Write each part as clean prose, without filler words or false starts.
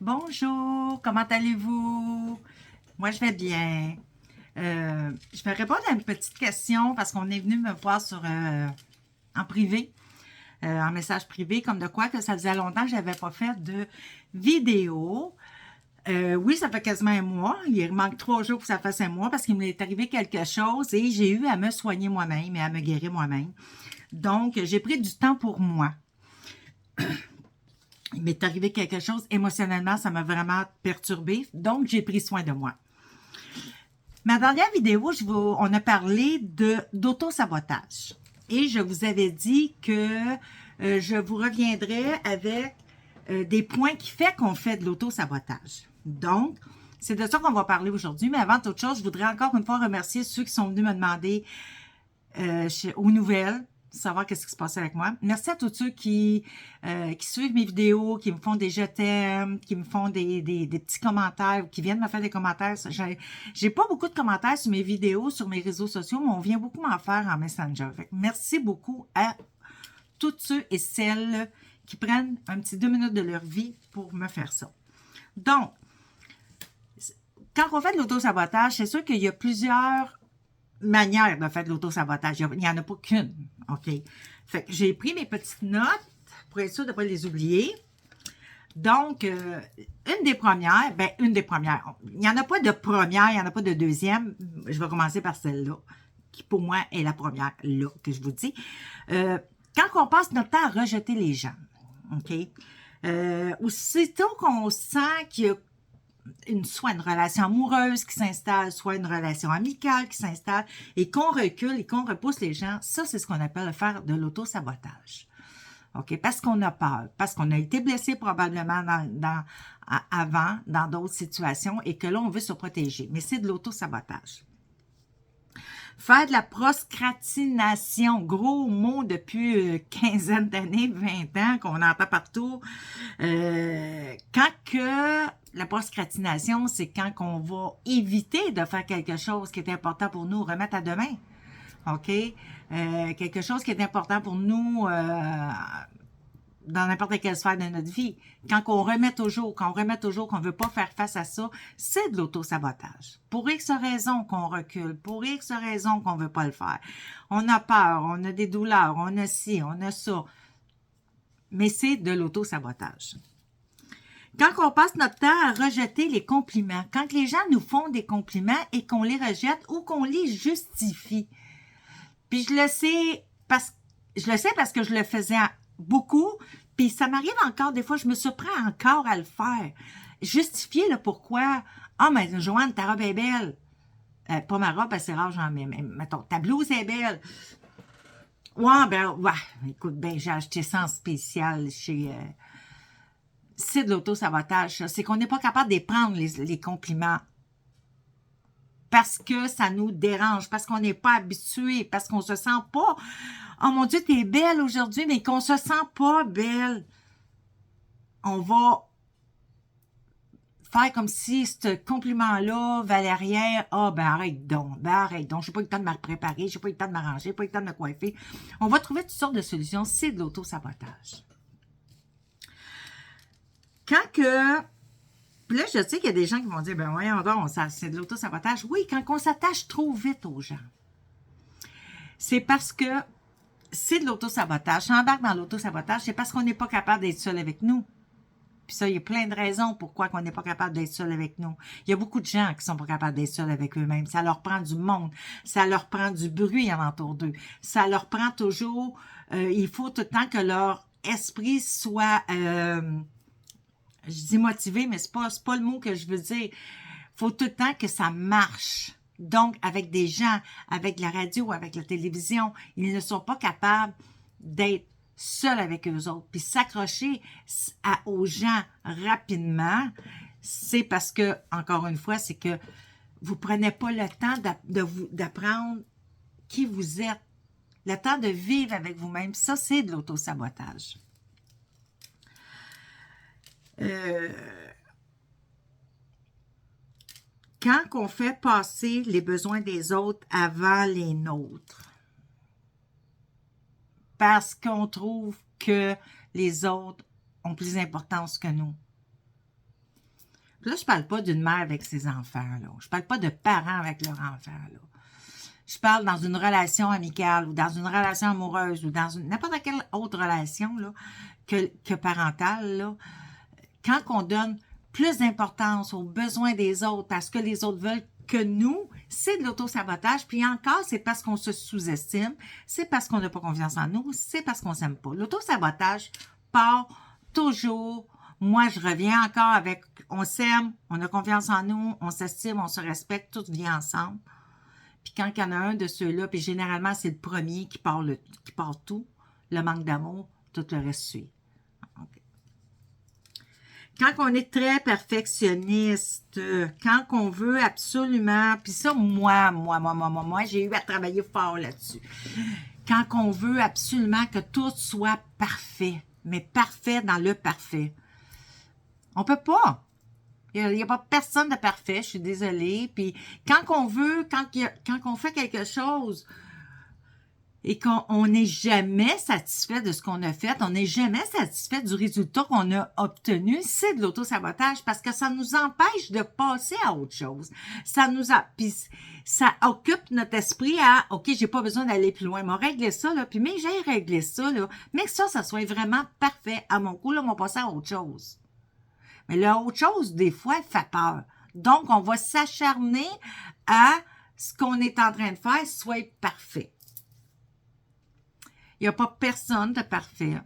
Bonjour, comment allez-vous? Moi, je vais bien. Je vais répondre à une petite question parce qu'on est venu me voir en privé, en message privé, comme de quoi que ça faisait longtemps que je n'avais pas fait de vidéo. Oui, ça fait quasiment un mois. Il manque 3 jours pour que ça fasse un mois parce qu'il m'est arrivé quelque chose et j'ai eu à me soigner moi-même et à me guérir moi-même. Donc, j'ai pris du temps pour moi. Il m'est arrivé quelque chose émotionnellement, ça m'a vraiment perturbée. Donc, j'ai pris soin de moi. Ma dernière vidéo, on a parlé d'auto-sabotage. Et je vous avais dit que je vous reviendrai avec des points qui font qu'on fait de l'auto-sabotage. Donc, c'est de ça qu'on va parler aujourd'hui. Mais avant toute chose, je voudrais encore une fois remercier ceux qui sont venus me demander aux nouvelles, savoir qu'est-ce qui se passait avec moi. Merci à tous ceux qui suivent mes vidéos, qui me font des je t'aime, qui me font des petits commentaires, qui viennent me faire des commentaires. J'ai pas beaucoup de commentaires sur mes vidéos, sur mes réseaux sociaux, mais on vient beaucoup m'en faire en Messenger. Fait que merci beaucoup à tous ceux et celles qui prennent un petit 2 minutes de leur vie pour me faire ça. Donc, quand on fait de l'auto-sabotage, c'est sûr qu'il y a plusieurs manière de faire de l'auto-sabotage. Il n'y en a pas qu'une. OK? Fait que j'ai pris mes petites notes pour être sûr de ne pas les oublier. Donc, une des premières, il n'y en a pas de première, il n'y en a pas de deuxième. Je vais commencer par celle-là, qui pour moi est la première, là, que je vous dis. Quand on passe notre temps à rejeter les gens, OK? Aussitôt qu'on sent qu'il y a soit une relation amoureuse qui s'installe, soit une relation amicale qui s'installe, et qu'on recule et qu'on repousse les gens, ça, c'est ce qu'on appelle faire de l'auto-sabotage. OK? Parce qu'on a peur, parce qu'on a été blessé probablement avant, dans d'autres situations, et que là, on veut se protéger. Mais c'est de l'auto-sabotage. Faire de la procrastination, gros mot depuis quinzaine d'années, 20 ans, qu'on entend partout. Quand que la procrastination, c'est quand on va éviter de faire quelque chose qui est important pour nous, remettre à demain. OK? Quelque chose qui est important pour nous dans n'importe quelle sphère de notre vie. Quand on remet toujours qu'on ne veut pas faire face à ça, c'est de l'auto-sabotage. Pour X raisons qu'on recule, pour X raisons qu'on ne veut pas le faire. On a peur, on a des douleurs, on a ci, on a ça. Mais c'est de l'auto-sabotage. Quand on passe notre temps à rejeter les compliments, quand les gens nous font des compliments et qu'on les rejette ou qu'on les justifie. Puis je le sais parce que je le faisais beaucoup, puis ça m'arrive encore des fois, je me surprends encore à le faire. Justifier le pourquoi. Ah, mais Joanne, ta robe est belle. Pas ma robe, c'est rare, genre, mais mettons, ta blouse est belle. Ouais, écoute, j'ai acheté ça en spécial chez... c'est de l'auto-sabotage, ça. C'est qu'on n'est pas capable de prendre les compliments parce que ça nous dérange, parce qu'on n'est pas habitué, parce qu'on se sent pas « Oh mon Dieu, t'es belle aujourd'hui », mais qu'on se sent pas belle. On va faire comme si ce compliment-là valait rien. Ah, arrête donc, j'ai pas eu le temps de me préparer, j'ai pas eu le temps de m'arranger, j'ai pas eu le temps de me coiffer. On va trouver toutes sortes de solutions, c'est de l'auto-sabotage. Quand que... Puis là, je sais qu'il y a des gens qui vont dire, voyons donc, c'est de l'auto-sabotage. Oui, quand on s'attache trop vite aux gens. C'est parce que c'est de l'auto-sabotage. J'embarque dans l'auto-sabotage, c'est parce qu'on n'est pas capable d'être seul avec nous. Puis ça, il y a plein de raisons pourquoi on n'est pas capable d'être seul avec nous. Il y a beaucoup de gens qui sont pas capables d'être seuls avec eux-mêmes. Ça leur prend du monde. Ça leur prend du bruit alentour d'eux. Ça leur prend toujours... il faut tout le temps que leur esprit soit... je dis motivé, mais c'est pas le mot que je veux dire. Faut tout le temps que ça marche. Donc, avec des gens, avec la radio, avec la télévision, ils ne sont pas capables d'être seuls avec eux autres. Puis s'accrocher aux gens rapidement, c'est parce que, encore une fois, c'est que vous prenez pas le temps d'apprendre qui vous êtes. Le temps de vivre avec vous-même. Ça, c'est de l'auto-sabotage. Quand on fait passer les besoins des autres avant les nôtres, parce qu'on trouve que les autres ont plus d'importance que nous. Là, je parle pas d'une mère avec ses enfants, là. Je parle pas de parents avec leurs enfants, là. Je parle dans une relation amicale ou dans une relation amoureuse ou dans n'importe quelle autre relation là, que parentale. Là. Quand on donne plus d'importance aux besoins des autres parce que les autres veulent que nous, c'est de l'auto-sabotage. Puis encore, c'est parce qu'on se sous-estime, c'est parce qu'on n'a pas confiance en nous, c'est parce qu'on s'aime pas. L'auto-sabotage part toujours. Moi, je reviens encore avec on s'aime, on a confiance en nous, on s'estime, on se respecte, tout vient ensemble. Puis quand il y en a un de ceux-là, puis généralement, c'est le premier qui part tout, le manque d'amour, tout le reste suit. Okay. Quand on est très perfectionniste, quand on veut absolument, puis ça, moi, j'ai eu à travailler fort là-dessus. Quand on veut absolument que tout soit parfait, mais parfait dans le parfait. On peut pas. Il n'y a pas personne de parfait, je suis désolée. Puis quand on veut, quand on fait quelque chose et qu'on n'est jamais satisfait de ce qu'on a fait, on n'est jamais satisfait du résultat qu'on a obtenu, c'est de l'auto-sabotage parce que ça nous empêche de passer à autre chose. Puis ça occupe notre esprit à OK, j'ai pas besoin d'aller plus loin, mais régler ça, là, puis mais j'ai réglé ça, là, mais que ça soit vraiment parfait. À mon coup, là, on va passer à autre chose. Mais la autre chose, des fois, elle fait peur. Donc, on va s'acharner à ce qu'on est en train de faire soit parfait. Il n'y a pas personne de parfait.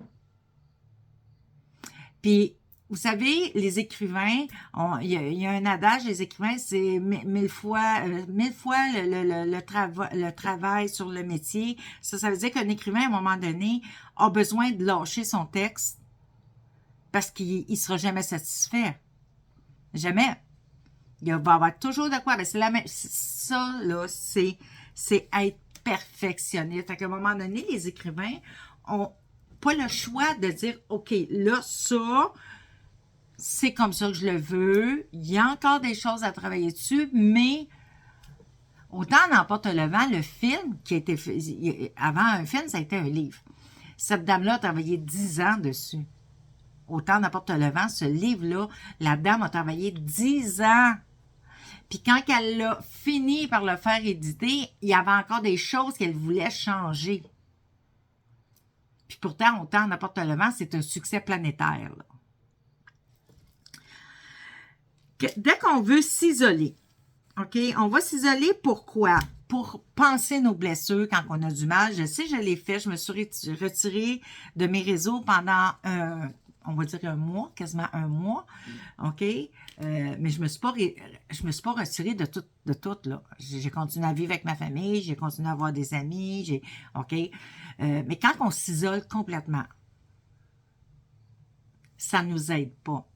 Puis, vous savez, les écrivains, il y a un adage, les écrivains, c'est mille fois le travail sur le métier. Ça veut dire qu'un écrivain, à un moment donné, a besoin de lâcher son texte parce qu'il ne sera jamais satisfait. Jamais. Il va y avoir toujours de quoi. Ben, c'est la même. Ça, là, c'est être perfectionniste. Fait qu'à un moment donné, les écrivains ont pas le choix de dire OK, là, ça, c'est comme ça que je le veux. Il y a encore des choses à travailler dessus, mais autant n'emporte le vent, le film qui a été fait. Avant un film, ça a été un livre. Cette dame-là a travaillé 10 ans dessus. Autant n'importe le vent, ce livre-là, la dame a travaillé 10 ans. Puis quand elle a fini par le faire éditer, il y avait encore des choses qu'elle voulait changer. Puis pourtant, autant n'importe le vent, c'est un succès planétaire. Dès qu'on veut s'isoler, OK, on va s'isoler pourquoi? Pour penser nos blessures quand on a du mal. Je sais, je l'ai fait. Je me suis retirée de mes réseaux pendant on va dire un mois, quasiment un mois, OK? Mais je me suis pas retirée de tout, là. J'ai continué à vivre avec ma famille, j'ai continué à avoir des amis, OK? Mais quand on s'isole complètement, ça nous aide pas.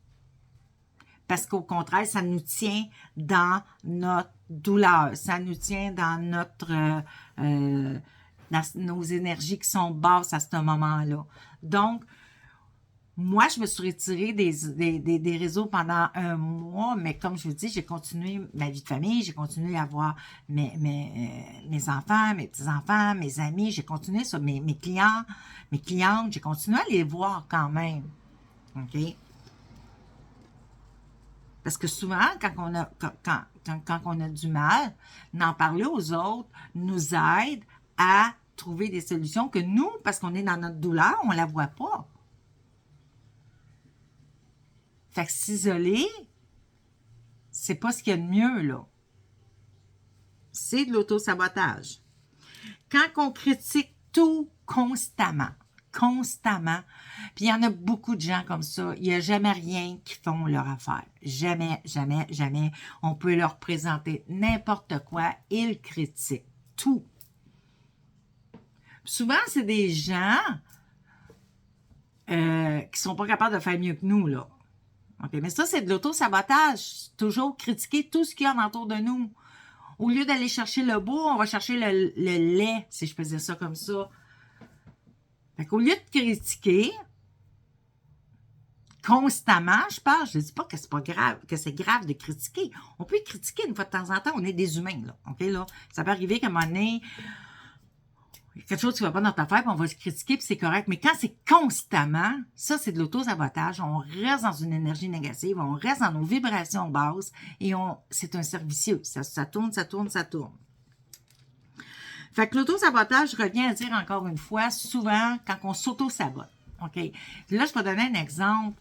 Parce qu'au contraire, ça nous tient dans notre douleur, ça nous tient dans dans nos énergies qui sont basses à ce moment-là. Donc, moi, je me suis retirée des réseaux pendant un mois, mais comme je vous dis, j'ai continué ma vie de famille, j'ai continué à voir mes enfants, mes petits-enfants, mes amis, j'ai continué ça, mes clients, mes clientes, j'ai continué à les voir quand même. OK? Parce que souvent, quand on a du mal, d'en parler aux autres nous aide à trouver des solutions que nous, parce qu'on est dans notre douleur, on ne la voit pas. Fait que s'isoler, c'est pas ce qu'il y a de mieux, là. C'est de l'auto-sabotage. Quand on critique tout constamment, puis il y en a beaucoup de gens comme ça, il n'y a jamais rien qui font leur affaire. Jamais, jamais, jamais. On peut leur présenter n'importe quoi, ils critiquent tout. Souvent, c'est des gens qui sont pas capables de faire mieux que nous, là. OK, mais ça, c'est de l'auto-sabotage. Toujours critiquer tout ce qu'il y a autour de nous. Au lieu d'aller chercher le beau, on va chercher le laid, si je peux dire ça comme ça. Fait qu'au lieu de critiquer constamment, je dis pas que c'est pas grave, que c'est grave de critiquer. On peut critiquer une fois de temps en temps, on est des humains, là. OK, là? Ça peut arriver qu'à un moment donné, Il y a quelque chose qui ne va pas dans ta affaire, puis on va se critiquer, puis c'est correct. Mais quand c'est constamment, ça, c'est de l'auto-sabotage. On reste dans une énergie négative, on reste dans nos vibrations basses, et c'est un cercle vicieux. Ça tourne, ça tourne, ça tourne. Fait que l'auto-sabotage, je reviens à dire encore une fois, souvent, quand on s'auto-sabote. OK? Là, je vais donner un exemple.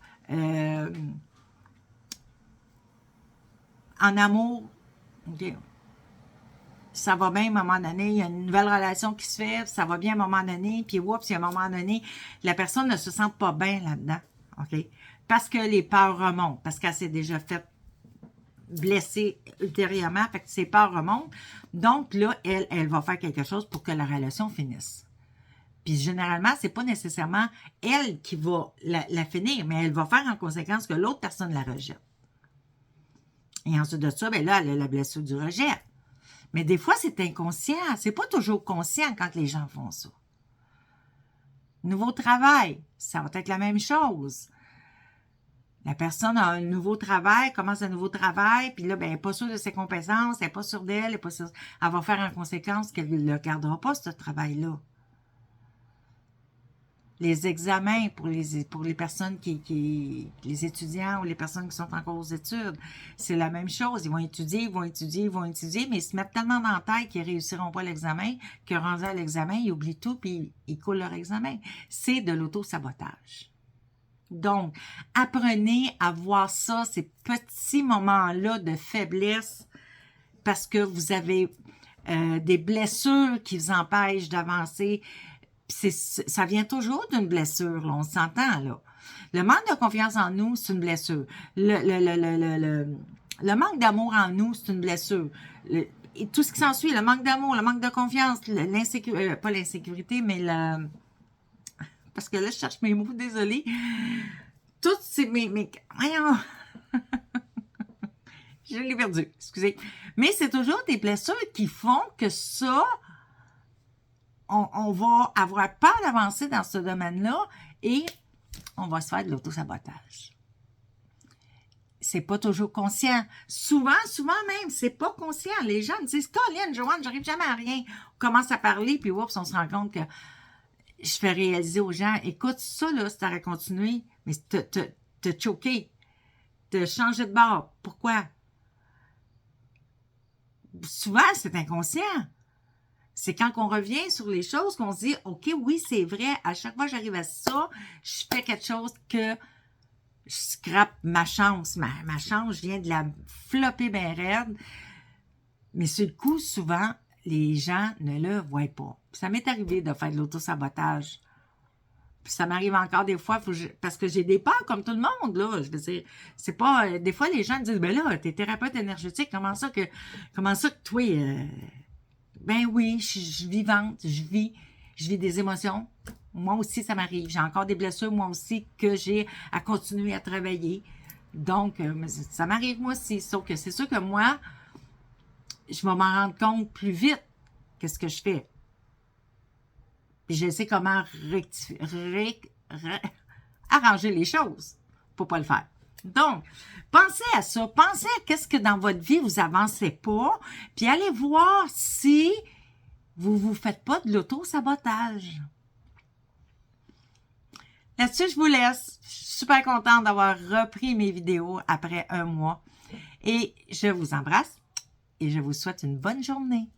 En amour, OK? Ça va bien à un moment donné, il y a une nouvelle relation qui se fait, ça va bien à un moment donné, puis oups, à un moment donné, la personne ne se sent pas bien là-dedans. OK? Parce que les peurs remontent, parce qu'elle s'est déjà fait blessée ultérieurement, fait que ses peurs remontent. Donc là, elle va faire quelque chose pour que la relation finisse. Puis généralement, c'est pas nécessairement elle qui va la finir, mais elle va faire en conséquence que l'autre personne la rejette. Et ensuite de ça, ben là, elle a la blessure du rejet. Mais des fois, c'est inconscient. C'est pas toujours conscient quand les gens font ça. Nouveau travail, ça va être la même chose. La personne a un nouveau travail, commence un nouveau travail, puis là, ben, elle n'est pas sûre de ses compétences, elle n'est pas sûre d'elle, elle va faire en conséquence qu'elle ne le gardera pas, ce travail-là. Les examens pour les personnes les étudiants ou les personnes qui sont encore aux études, c'est la même chose. Ils vont étudier, mais ils se mettent tellement dans la tête qu'ils ne réussiront pas l'examen, que rendu à l'examen, ils oublient tout puis ils coulent leur examen. C'est de l'auto-sabotage. Donc, apprenez à voir ça, ces petits moments-là de faiblesse, parce que vous avez des blessures qui vous empêchent d'avancer. Ça vient toujours d'une blessure, là, on s'entend, là. Le manque de confiance en nous, c'est une blessure. Le manque d'amour en nous, c'est une blessure. Et tout ce qui s'ensuit, le manque d'amour, le manque de confiance, l'insécurité, pas l'insécurité, mais parce que là, je cherche mes mots, désolée. Tout c'est voyons. Je l'ai perdu, excusez. Mais c'est toujours des blessures qui font que ça, on va avoir peur d'avancer dans ce domaine-là et on va se faire de l'auto-sabotage. C'est pas toujours conscient. Souvent même, c'est pas conscient. Les gens me disent, Colin, Joanne, j'arrive jamais à rien. On commence à parler, puis oups, on se rend compte que je fais réaliser aux gens, écoute, ça, là, si t'aurais continué, mais t'as choqué, t'as changé de bord. Pourquoi? Souvent, c'est inconscient. C'est quand on revient sur les choses qu'on se dit, OK, oui, c'est vrai, à chaque fois que j'arrive à ça, je fais quelque chose que je scrape ma chance. Ma chance, je viens de la flopper bien raide. Mais sur le coup, souvent, les gens ne le voient pas. Puis ça m'est arrivé de faire de l'auto-sabotage. Puis ça m'arrive encore des fois, parce que j'ai des peurs comme tout le monde, là. Je veux dire, c'est pas... des fois, les gens me disent, ben là, t'es thérapeute énergétique, comment ça que toi... ben oui, je suis vivante, je vis des émotions. Moi aussi, ça m'arrive. J'ai encore des blessures, moi aussi, que j'ai à continuer à travailler. Donc, ça m'arrive moi aussi. Sauf que c'est sûr que moi, je vais m'en rendre compte plus vite qu'est-ce que je fais. Puis je sais comment arranger les choses pour pas le faire. Donc, pensez à ça. Pensez à qu'est-ce que dans votre vie vous avancez pas. Puis allez voir si vous faites pas de l'auto-sabotage. Là-dessus, je vous laisse. Je suis super contente d'avoir repris mes vidéos après un mois. Et je vous embrasse et je vous souhaite une bonne journée.